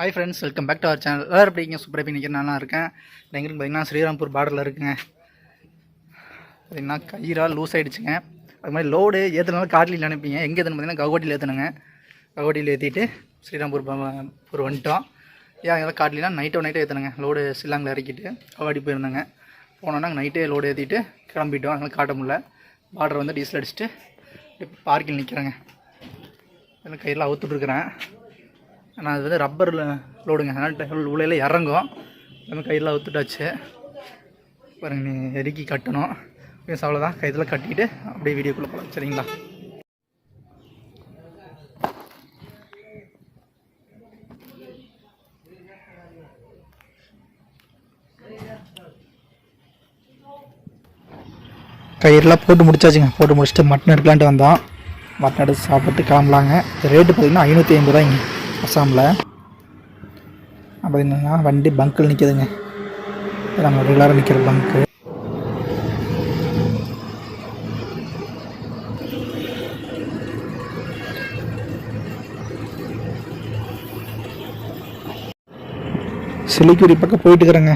Hi friends, welcome back to our channel. எல்லோரும் எப்படிங்க? சூப்பராக போய் நிற்கிறேன். நல்லா இருக்கேன். எங்களுக்கு பார்த்தீங்கன்னா ஸ்ரீராம்பூர் பார்டரில் இருக்குங்க. பார்த்தீங்கன்னா கயிறா லூஸ் ஆகிடுச்சுங்க. அது மாதிரி லோடு ஏற்றுனாலும் காட்டில் நினைப்பீங்க. எங்கே ஏற்றுன்னு பார்த்தீங்கன்னா கவுகோட்டியில் ஏற்றணுங்க. கவுகோட்டியில் ஏற்றிட்டு ஸ்ரீராம்பூர் வந்துட்டோம். ஏன் எல்லாம் காட்டிலாம் நைட்டோ ஏற்றணுங்க. லோடு சில்லாங்கில் இறக்கிட்டு கவாடி போயிருந்தாங்க. போனோன்னா நைட்டே லோடு ஏற்றிட்டு கிளம்பிட்டோம். அதனால் காட்ட முடியல. பார்டர் வந்து டீசல் அடிச்சுட்டு பார்க்கில் நிற்கிறேங்க. அதனால் கயிறில் அவுத்துட்ருக்குறேன். ஆனால் அது வந்து ரப்பர் லோடுங்க. அதனால் உள்ளே இறங்கும். நம்ம கையில் அவுத்துட்டாச்சு பாருங்க. நீ எரிக்கி கட்டணும். மீன்ஸ் அவ்வளோதான். கையில் கட்டிட்டு அப்படியே வீடியோக்குள்ளே போகலாம். சரிங்களா? கயிறுலாம் போட்டு முடிச்சாச்சுங்க. போட்டு முடிச்சுட்டு மட்டன் எடுக்கலான்ட்டு வந்தோம். மட்டன் எடுத்து சாப்பிட்டு கிளம்பலாங்க. ரேட்டு பார்த்திங்கன்னா 550 ரூபாய்ங்க அசாமில். அப்படின்னா வண்டி பங்கில் நிற்கிதுங்க. நம்ம ரெகுலராக நிற்கிற பங்க்கு. சிலிக்குடி பக்கம் போயிட்டுக்கிறேங்க.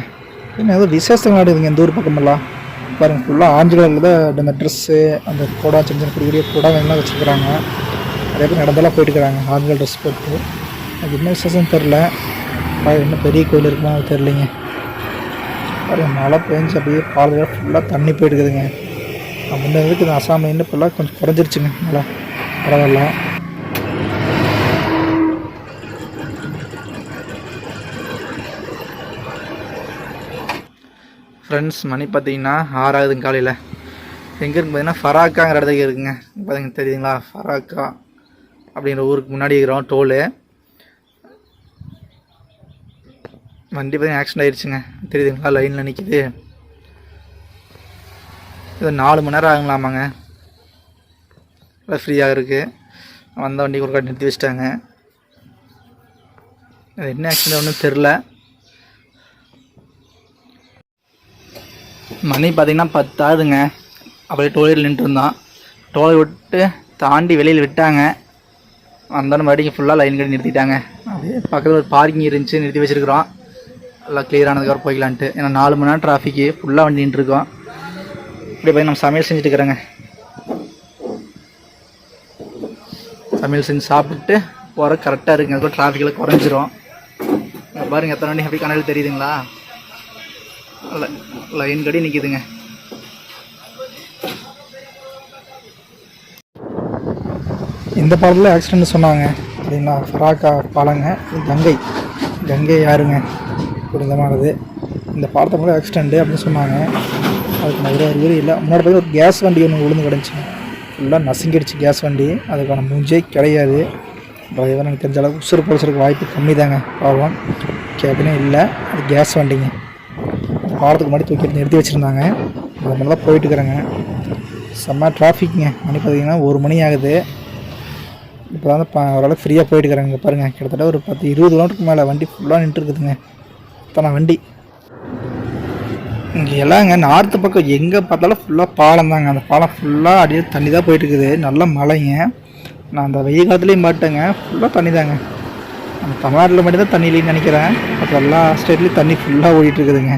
இன்னும் ஏதோ விசேஷம் நாடுதுங்க இந்த ஊர் பக்கமெல்லாம். பாருங்கள், ஃபுல்லாக ஆஞ்சு கலரில் தான் அந்த ட்ரெஸ்ஸு, அந்த கூடா சின்ன சின்ன குடி கூடா வேணும்லாம் வச்சுருக்குறாங்க. நிறைய பேர் நடந்தெல்லாம் போயிட்டுருக்குறாங்க ஆஞ்சு கலர் ட்ரெஸ் போட்டு. அது என்ன விசேஷம் தெரில. இன்னும் பெரிய கோயில் இருக்குமா அது தெரிலிங்க. பாருங்கள், மழை பெஞ்சு அப்படியே பாலையில் ஃபுல்லாக தண்ணி போயிட்டுருக்குதுங்க. முன்னே இருக்குது அசாமில். இன்னும் ஃபுல்லாக கொஞ்சம் குறைஞ்சிருச்சுங்க மழை. பரவாயில்ல. ஃப்ரெண்ட்ஸ், மணி பார்த்தீங்கன்னா 6 ஆகுதுங்க காலையில். எங்கே இருக்கு பார்த்தீங்கன்னா ஃபராக்காங்கிற இடத்துக்கு இருக்குங்க. பார்த்தீங்கன்னா தெரியுதுங்களா? ஃபராக்கா அப்படிங்கிற ஊருக்கு முன்னாடி இருக்கிறோம். டோலு வண்டி பார்த்தீங்கன்னா ஆக்சிடென்ட் ஆகிடுச்சுங்க. தெரியுதுங்களா? லைனில் நிற்கிது. இது 4 மணி நேரம் ஆகுங்களாமாங்க. ஃப்ரீயாக இருக்குது. வந்த வண்டி ஒரு காட்டி நிறுத்தி வச்சிட்டாங்க. அது என்ன ஆக்சிடென்ட் ஒன்றும் தெரில. மணி பார்த்திங்கன்னா 10 ஆகுதுங்க. அப்படியே டோலில் நின்றுருந்தோம். டோலை விட்டு தாண்டி வெளியில் விட்டாங்க. வந்தோன்னு மறுபடியும் ஃபுல்லாக லைன் கட்டி நிறுத்திட்டாங்க. அப்படியே பக்கத்தில் ஒரு பார்க்கிங் இருந்துச்சு, நிறுத்தி வச்சுருக்குறோம். எல்லாம் கிளியர் ஆனதுக்கப்புறம் போய்க்கலான்ட்டு. ஏன்னா 4 மணி நேரம் டிராஃபிக்கு ஃபுல்லாக வண்டி நின்றுருக்கோம். இப்படி போய் நம்ம சமையல் செஞ்சுட்டு இருக்கிறேங்க. சமையல் செஞ்சு சாப்பிட்டு போகிற கரெக்டாக இருக்குங்க. அதுக்கு டிராஃபிக்கில் குறைஞ்சிரும். பாருங்கள், எத்தனை வண்டி அப்படி கனவில் தெரியுதுங்களா? லைன் கடி நிற்கிதுங்க. இந்த பாலத்தில் ஆக்சிடென்ட் சொன்னாங்க. அப்படின்னா ஃபராக்கா பாலங்க. கங்கை யாருங்க புரிந்தமானது. இந்த பாலத்தை கூட ஆக்சிடென்ட்டு அப்படின்னு சொன்னாங்க. அதுக்கு நிறைய அறிகுறி இல்லை. முன்னாடி பார்த்து ஒரு கேஸ் வண்டி ஒன்று விழுந்து கிடந்துச்சு. ஃபுல்லாக நசுங்கிடுச்சு கேஸ் வண்டி. அதுக்கான மூஞ்சே கிடையாது. டிரைவர் எனக்கு தெரிஞ்ச அளவுக்கு உசுறு பொழிச்சிருக்க வாய்ப்பு கம்மி தாங்க. பாவம், கேபினே இல்லை. அது கேஸ் வண்டிங்க. பாலத்துக்கு முன்னாடி தூக்கி நிறுத்தி வச்சுருந்தாங்க. அது மாதிரி தான் போயிட்டுருக்குறேங்க. செம்ம டிராஃபிக்ங்க. மணி பார்த்திங்கன்னா 1 மணி ஆகுது. இப்போ வந்து ஓரளவுக்கு ஃப்ரீயாக போயிட்டுருக்குறேங்க. பாருங்கள், கிட்டத்தட்ட ஒரு 10-20 கிலோமீட்டருக்கு மேலே வண்டி ஃபுல்லாக நின்றுருக்குதுங்க. இத்தனை வண்டி இங்கே எல்லாங்க. நார்த்து பக்கம் எங்கே பார்த்தாலும் ஃபுல்லாக பாலம் தாங்க. அந்த பாலம் ஃபுல்லாக அடியே தண்ணி தான் போயிட்டுருக்குது. நல்ல மழைங்க. நான் அந்த வெயில் காலத்துலேயும் மாட்டேங்க. ஃபுல்லாக தண்ணி தாங்க. நம்ம தமிழ்நாட்டில் மட்டும்தான் தண்ணி இல்லைன்னு நினைக்கிறேன். அப்போ எல்லா ஸ்டேட்லேயும் தண்ணி ஃபுல்லாக ஓடிட்டுருக்குதுங்க.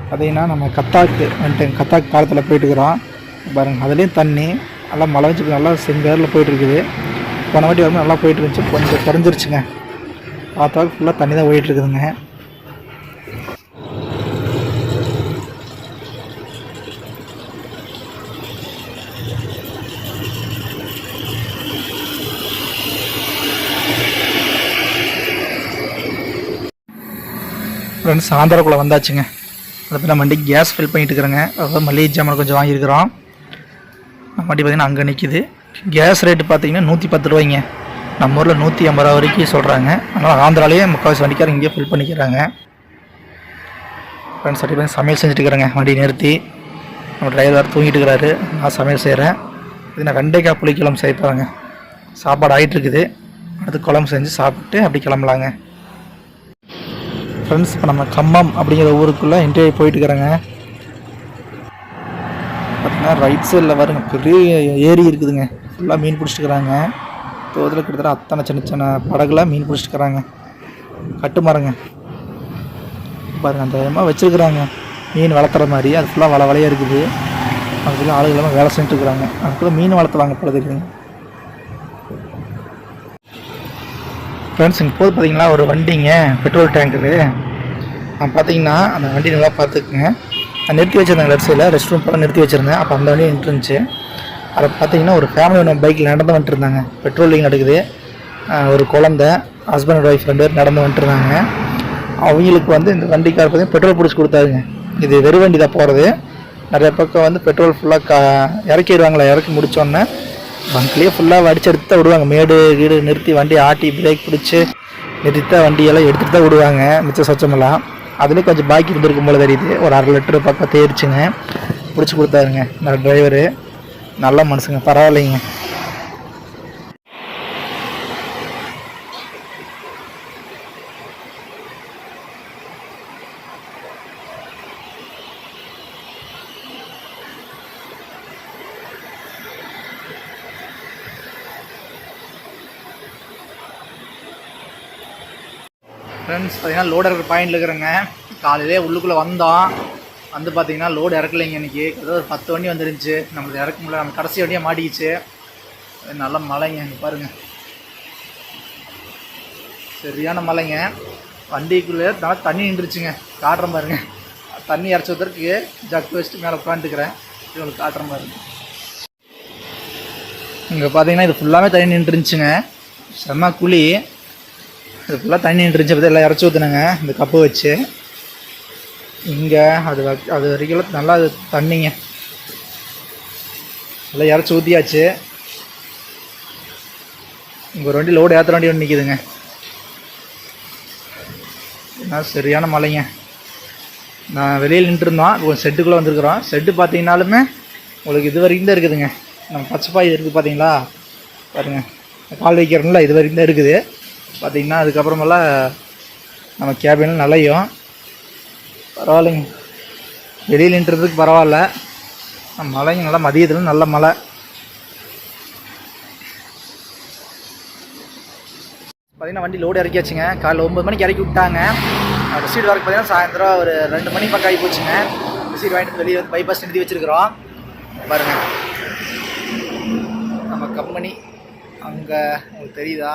பார்த்தீங்கன்னா நம்ம கத்தாக்கு பாலத்தில் போயிட்டுருக்குறோம். பாருங்கள், அதுலேயும் தண்ணி நல்லா மழை வச்சு நல்லா செங்கரில் போயிட்டுருக்குது. போன வாட்டி வரும்போது நல்லா போயிட்டு இருந்துச்சு. கொஞ்சம் குறைஞ்சிருச்சுங்க. பார்த்தாலும் ஃபுல்லாக தண்ணி தான் ஓடிட்டுருக்குதுங்க. ஃப்ரெண்ட்ஸ், ஆந்திராக்குள்ளே வந்தாச்சுங்க. அதை நம்ம வண்டி கேஸ் ஃபில் பண்ணிட்டு இருக்கிறேங்க. அதாவது மளிகை ஜாமான் கொஞ்சம் வாங்கியிருக்கிறோம். நம்ம வண்டி பார்த்திங்கன்னா அங்கே நிற்கிது. கேஸ் ரேட்டு பார்த்திங்கன்னா 110 ரூபாய்ங்க. நம்ம ஊரில் 150 ரூபா வரைக்கும் சொல்கிறாங்க. அதனால் ஆந்திராலேயே முக்கால்வாசி வண்டிக்காரங்க இங்கேயே ஃபில் பண்ணிக்கிறாங்க. ஃப்ரெண்ட்ஸ், அப்படி பண்ணி சமையல் செஞ்சுட்டு இருக்கிறேங்க. வண்டி நிறுத்தி நம்ம டிரைவர் தூங்கிட்டு இருக்கிறாரு. நான் சமையல் செய்கிறேன். இது நான் வெண்டைக்காய் புளிக்குழம்பு செய்ய போகிறேங்க. சாப்பாடு ஆகிட்டுருக்குது. அடுத்து குழம்பு செஞ்சு சாப்பிட்டு அப்படி கிளம்பலாங்க. ஃப்ரெண்ட்ஸ், இப்போ நம்ம கம்பம் அப்படிங்கிற ஊருக்குள்ளே இன்டர்வியூ போயிட்டுருக்குறேங்க. பார்த்தீங்கன்னா ரைட் சைடில் பாருங்க பெரிய ஏரி இருக்குதுங்க. ஃபுல்லாக மீன் பிடிச்சிட்டுக்கிறாங்க. தோதில் கிட்டத்தட்ட அத்தனை சின்ன சின்ன படகுல மீன் பிடிச்சிட்டு இருக்கிறாங்க. கட்டு மரங்க பாருங்கள், அந்த இடமா வச்சுருக்குறாங்க மீன் வளர்த்துற மாதிரி. அது ஃபுல்லாக வலையாக இருக்குது. அதுக்குள்ளே ஆளுகள் எல்லாமே வேலை செஞ்சுட்டு இருக்கிறாங்க. அதுக்குள்ளே மீன் வளர்த்துவாங்க போல தெரியுதுங்க. ஃப்ரெண்ட்ஸ், இங்கே போது பார்த்தீங்கன்னா ஒரு வண்டிங்க, பெட்ரோல் டேங்கரு. பார்த்தீங்கன்னா அந்த வண்டி நல்லா பார்த்துக்குங்க. நிறுத்தி வச்சுருந்தாங்க லெஃப்ட் சைடில், ரெஸ்ட் ரூம் போல நிறுத்தி வச்சுருந்தேன். அப்போ அந்த வண்டி நின்றுருந்துச்சு. அதை பார்த்தீங்கன்னா ஒரு ஃபேமிலி ஒன்று பைக்கில் நடந்து வந்துட்டுருந்தாங்க. பெட்ரோலிங் நடக்குது. ஒரு குழந்த, ஹஸ்பண்ட் அண்ட் ஒய்ஃப் 2 பேர் நடந்து வந்துட்டுருந்தாங்க. அவங்களுக்கு வந்து இந்த வண்டிக்கார பார்த்தீங்கன்னா பெட்ரோல் பிடிச்சி கொடுத்தாருங்க. இது வெறும் வண்டி தான் போகிறது. நிறைய பக்கம் வந்து பெட்ரோல் ஃபுல்லாக இறக்கிடுவாங்களா. இறக்கி முடித்தோடனே பங்க்லேயே ஃபுல்லாக வடிச்சு எடுத்து தான் விடுவாங்க. மேடு கீடு நிறுத்தி வண்டி ஆட்டி பிரேக் பிடிச்சி நிறுத்தி வண்டியெல்லாம் எடுத்துகிட்டு தான் விடுவாங்க. மிச்ச சொச்சமெல்லாம் அதுலேயும் கொஞ்சம் பாக்கி இருந்திருக்கும் போல தெரியுது. ஒரு 1/2 லிட்டரு பக்கம் தேய்ச்சிங்க பிடிச்சி கொடுத்தாருங்க இந்த டிரைவரு. நல்ல மனுஷங்க, பரவாயில்லைங்க. ஃப்ரெண்ட்ஸ், பார்த்தீங்கன்னா லோடு இறக்குற பாயிண்டில் இருக்கிறேங்க. காலையிலே உள்ளுக்குள்ளே வந்தோம். வந்து பார்த்தீங்கன்னா லோடு இறக்கலைங்க. இன்றைக்கி ஏதோ ஒரு 10 வண்டி வந்துருந்துச்சு. நம்மளுக்கு இறக்க முடியல. நம்ம கடைசி வண்டியாக மாட்டிக்கிச்சு. நல்ல மழைங்க. இங்கே பாருங்கள், சரியான மழைங்க. வண்டிக்குள்ளே நல்லா தண்ணி நின்றுச்சுங்க. காட்டுறேன் பாருங்க. தண்ணி இறச்சி ஊற்றுறதுக்கு ஜக்கு வச்சுட்டு மேலே உட்காந்துக்கிறேன். இவங்களுக்கு காட்டுறேன் பாருங்க. இங்கே பார்த்தீங்கன்னா இது ஃபுல்லாகவே தண்ணி நின்றுச்சுங்க. செம்ம குழி. இது ஃபுல்லாக தண்ணி நின்றுச்சு. பற்றி எல்லாம் இறச்சி ஊற்றுனாங்க இந்த கப்பு வச்சு. இங்கே அது வரைக்கும் நல்லா அது தண்ணிங்க. நல்லா இறச்சி ஊற்றியாச்சு. இங்கே ஒரு வண்டி லோடு ஏற்றுற வண்டி ஒன்று நிற்கிதுங்க. என்ன சரியான மழைங்க. நான் வெளியில் நின்றுருந்தோம். இப்போ செட்டுக்குள்ளே வந்துருக்குறோம். செட்டு பார்த்தீங்கன்னாலுமே உங்களுக்கு இது வரைக்கும் தான் இருக்குதுங்க. நம்ம பச்சைப்பாய் இருக்குது பார்த்தீங்களா, பாருங்கள். கால் வைக்கிறோம்ல, இது வரைக்கும் தான் இருக்குது. பார்த்திங்கன்னா அதுக்கப்புறமெல்லாம் நம்ம கேபினில் நலையும். பரவாயில்லைங்க, வெளியில் நின்றதுக்கு பரவாயில்ல. மழைங்க நல்லா மதியத்தில் நல்ல மழை. பார்த்திங்கன்னா வண்டி லோடு இறக்கியாச்சுங்க. காலையில் 9 மணிக்கு இறக்கி விட்டாங்க. ரிசீட் வரக்கு பார்த்திங்கன்னா சாயந்தரம் ஒரு 2 மணி பக்கம் ஆகி போச்சுங்க. ரிசீட் வாங்கிட்டு வெளியே வந்து பைபாஸ் நிறுத்தி வச்சுருக்குறோம். பாருங்கள், நம்ம கம்பெனி அங்கே உங்களுக்கு தெரியுதா?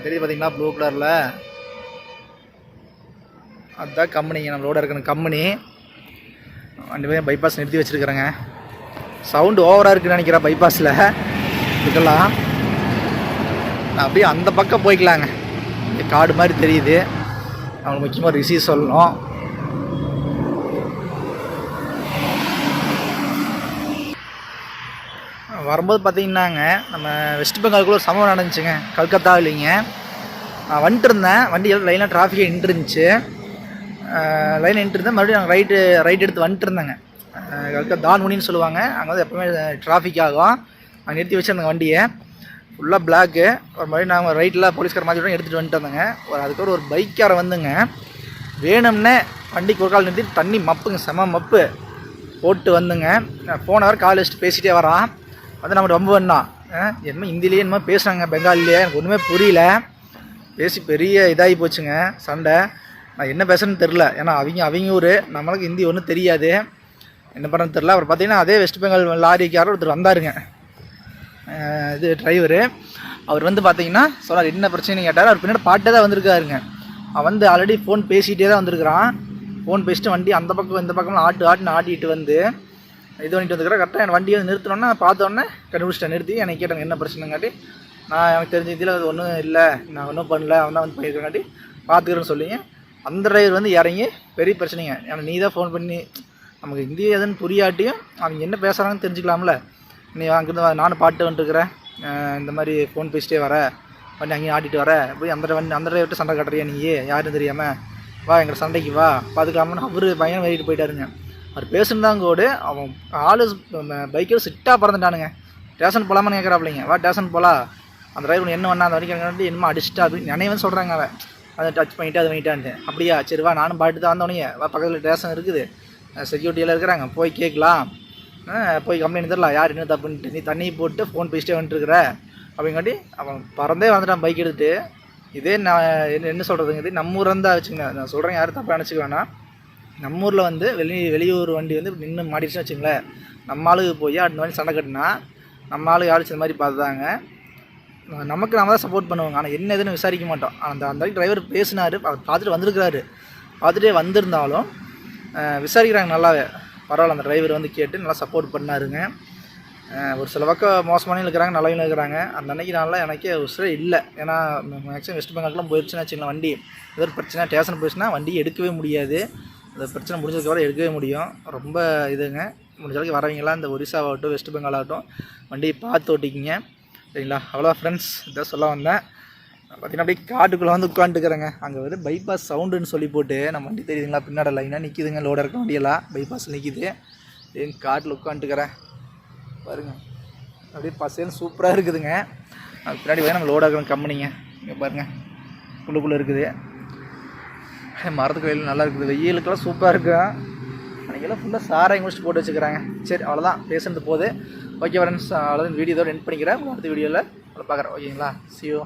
தெரியுது பார்த்தீங்களா ப்ளூ கலரில்? அதுதான் கம்பெனிங்க, நம்ம லோடு இருக்கிற கம்பெனி. 2 பேரும் பைபாஸ் நிறுத்தி வச்சுருக்குறேங்க. சவுண்டு ஓவராக இருக்குதுன்னு நினைக்கிறேன் பைபாஸில். இதுக்கெல்லாம் நான் அப்படியே அந்த பக்கம் போய்க்கலாங்க. இந்த காடு மாதிரி தெரியுது. அவங்களுக்கு முக்கியமாக ரிசீவ் சொல்லணும். வரும்போது பார்த்தீங்கன்னாங்க நம்ம வெஸ்ட் பெங்காலுக்குள்ள ஒரு சம்பவம் நடந்துச்சுங்க. கல்கத்தா இல்லைங்க. நான் வந்துட்டு இருந்தேன். வண்டி லைனாக டிராஃபிக்கே நின்றுருந்துச்சு. லைன் நின்றுருந்தேன். மறுபடியும் நாங்கள் ரைட் எடுத்து வந்துட்டு இருந்தேங்க. கல்கத்தா தான்முனின்னு சொல்லுவாங்க. அங்கே வந்து எப்போவுமே டிராஃபிக் ஆகும். அங்கே நிறுத்தி வச்சுருந்தேங்க வண்டியை. ஃபுல்லாக பிளாக்கு. ஒரு மாதிரி நாங்கள் ரைட்டில் போலீஸ்கார மாதிரி எடுத்துகிட்டு வந்துட்டு வந்தேங்க. அதுக்கப்புறம் ஒரு பைக்காரை வந்துங்க வேணும்னே வண்டிக்கு ஒரு கால் நிறுத்தி தண்ணி மப்புங்க, செம மப்பு போட்டு வந்துங்க. போன வாரம் கால் வச்சுட்டு பேசிகிட்டே வரான். வந்து நம்ம ரொம்ப வேணாம் என்னமோ ஹிந்திலேயே என்னமோ பேசுகிறாங்க, பெங்காலிலேயே. எனக்கு ஒன்றுமே புரியல. பேசி பெரிய இதாகி போச்சுங்க சண்டை. நான் என்ன பேசுகிறேன்னு தெரில. ஏன்னா அவங்க ஊர், நம்மளுக்கு ஹிந்தி ஒன்றும் தெரியாது. என்ன பண்ணுறதுன்னு தெரில. அவர் பார்த்தீங்கன்னா அதே வெஸ்ட் பெங்கால் லாரிக்காரர் ஒருத்தர் வந்தாருங்க. இது டிரைவரு. அவர் வந்து பார்த்தீங்கன்னா சொன்னார் என்ன பிரச்சனைன்னு கேட்டார். அவர் பின்னாடி பாட்டே தான் வந்திருக்காருங்க. அவன் வந்து ஆல்ரெடி ஃபோன் பேசிகிட்டே தான் வந்திருக்கிறான். ஃபோன் பேசிட்டு வண்டி அந்த பக்கம் இந்த பக்கம்லாம் ஆட்டிட்டு வந்து இது பண்ணிட்டு வந்துக்கிறேன். கரெக்டாக என் வண்டியை நிறுத்தினோன்னா பார்த்தோன்னே கண்டுபிடிச்சிட்டேன். நிறுத்தி எனக்கு கேட்டாங்க என்ன பிரச்சனைங்காட்டி. நான் எனக்கு தெரிஞ்ச இதில் அது ஒன்றும் இல்லை, நான் ஒன்றும் பண்ணல, அவன் தான் வந்து பண்ணியிருக்காட்டி பார்த்துக்கிறேன்னு சொல்லிங்க. அந்த டிரைவர் வந்து இறங்கி பெரிய பிரச்சனைங்க. ஏன்னா நீ தான் ஃபோன் பண்ணி நமக்கு ஹிந்தி எதுன்னு புரியாட்டியும் அவங்க என்ன பேசுகிறாங்கன்னு தெரிஞ்சுக்கலாம்ல. நீ அங்கேருந்து நானும் பாட்டு வந்துட்டுருக்கிறேன், இந்த மாதிரி ஃபோன் பேசிட்டே வர, வண்டி அங்கேயும் ஆட்டிட்டு வர, போய் அந்த டிரைவர்கிட்ட சண்டை கட்டுறியா நீ யாருன்னு தெரியாமல், வா எங்களை சண்டைக்கு வா பார்த்துக்கலாம்னு அவர் பையன் வெளியிட்டு போயிட்டாருங்க. அவர் பேசுனதாங்க கோடு. அவன் ஆள் பைக்கில் சிட்டாக பறந்துட்டானுங்க. ஸ்டேஷன் போகலாமான்னு கேட்குறாப்பிள்ளைங்க. வா ஸ்டேஷன் போகலாம். அந்த டிரைவர் என்ன பண்ணா அந்த வரைக்கும் என்னமோ அடிச்சுட்டா அப்படின்னு நினைவன் சொல்கிறாங்க. அவன் அதை டச் பண்ணிவிட்டு அது பண்ணிட்டான்ட்டு. அப்படியா சரி வா நானும் பாட்டு தான் வந்தவனையே வா, பக்கத்தில் ஸ்டேஷன் இருக்குது, செக்யூரிட்டியெல்லாம் இருக்கிறாங்க, போய் கேட்கலாம், போய் கம்ப்ளைண்ட் தரலாம் யார் என்ன தப்புன்ட்டு. நீ தண்ணி போட்டு ஃபோன் பேசிட்டே வந்துட்டுருக்குற, அப்படிங்காட்டி அவன் பறந்தே வந்துட்டான் பைக் எடுத்துகிட்டு. இதே நான் என்ன சொல்கிறதுங்க, இது நம்ம ஊர் இருந்தால் வச்சுங்க, நான் சொல்கிறேன் யாரும் தப்பாக நினச்சிக்க வேணாம். நம்ம ஊரில் வந்து வெளியூர் வண்டி வந்து நின்று மாட்டிடுச்சுன்னு வச்சுங்களேன், நம்ம ஆளுக்கு போய் அடுத்த மாதிரி சண்டை கட்டினா நம்ம ஆளுக்கு யாரும் இந்த மாதிரி பார்த்துதாங்க நமக்கு நம்ம தான் சப்போர்ட் பண்ணுவாங்க. ஆனால் என்ன எதுன்னு விசாரிக்க மாட்டோம். அந்த டிரைவர் பேசினார், அவர் பார்த்துட்டு வந்திருக்கிறாரு. பார்த்துட்டே வந்திருந்தாலும் விசாரிக்கிறாங்க நல்லாவே. பரவாயில்ல, அந்த டிரைவர் வந்து கேட்டு நல்லா சப்போர்ட் பண்ணாருங்க. ஒரு சில பக்கம் மோசமானவங்க இருக்கிறாங்க, நல்லவங்க இருக்கிறாங்க. அந்த அன்றைக்கி நாளில் எனக்கே ஒரு சில இல்லை. ஏன்னா மேக்ஸிமம் வெஸ்ட் பெங்காலுக்குலாம் போயிடுச்சுன்னா வச்சுக்கலாம், வண்டி ஏதோ ஒரு பிரச்சனை ஸ்டேஷன் போயிடுச்சுன்னா வண்டி எடுக்கவே முடியாது. அந்த பிரச்சனை முடிஞ்சதுக்கப்புறம் எடுக்கவே முடியும். ரொம்ப இதுங்க. முடிஞ்ச அளவுக்கு வரவங்களாம் இந்த ஒரிசாவாகட்டும் வெஸ்ட் பெங்கால் ஆகட்டும் வண்டியை பார்த்து ஓட்டிக்கிங்க, சரிங்களா? அவ்வளோ ஃப்ரெண்ட்ஸ், இதான் சொல்ல வந்தேன். பார்த்தீங்கன்னா அப்படியே காட்டுக்குள்ளே வந்து உட்காந்துக்கிறேங்க. அங்கே வந்து பைபாஸ் சவுண்டுன்னு சொல்லி போட்டு நம்ம வண்டி தெரியுதுங்களா, பின்னாடி லைனாக நிற்கிதுங்க, லோடாக இருக்க வண்டியெல்லாம் பைபாஸில் நிற்கிது. எங்கள் காட்டில் உட்காந்துக்கிறேன் பாருங்கள். அப்படியே பசேன்னு சூப்பராக இருக்குதுங்க. அது பின்னாடி போய் நம்ம லோடாக இருக்கிற கம்பெனிங்க இங்கே பாருங்கள், உள்ளுக்குள்ளே இருக்குது. மரத்துக்கு வெயில் நல்லா இருக்குது, வெயிலுக்கெல்லாம் சூப்பராக இருக்கும். அன்றைக்கெல்லாம் ஃபுல்லாக சாராயம் முடிச்சுட்டு போட்டு வச்சுக்கிறாங்க. சரி, அவ்வளோதான் பேசுகிறது போது. ஓகே ஃப்ரெண்ட்ஸ், அவ்வளோதான் வீடியோ இதோட எண்ட் பண்ணிக்கிறேன். அடுத்த வீடியோவில் பார்க்குறேன். ஓகேங்களா? See you.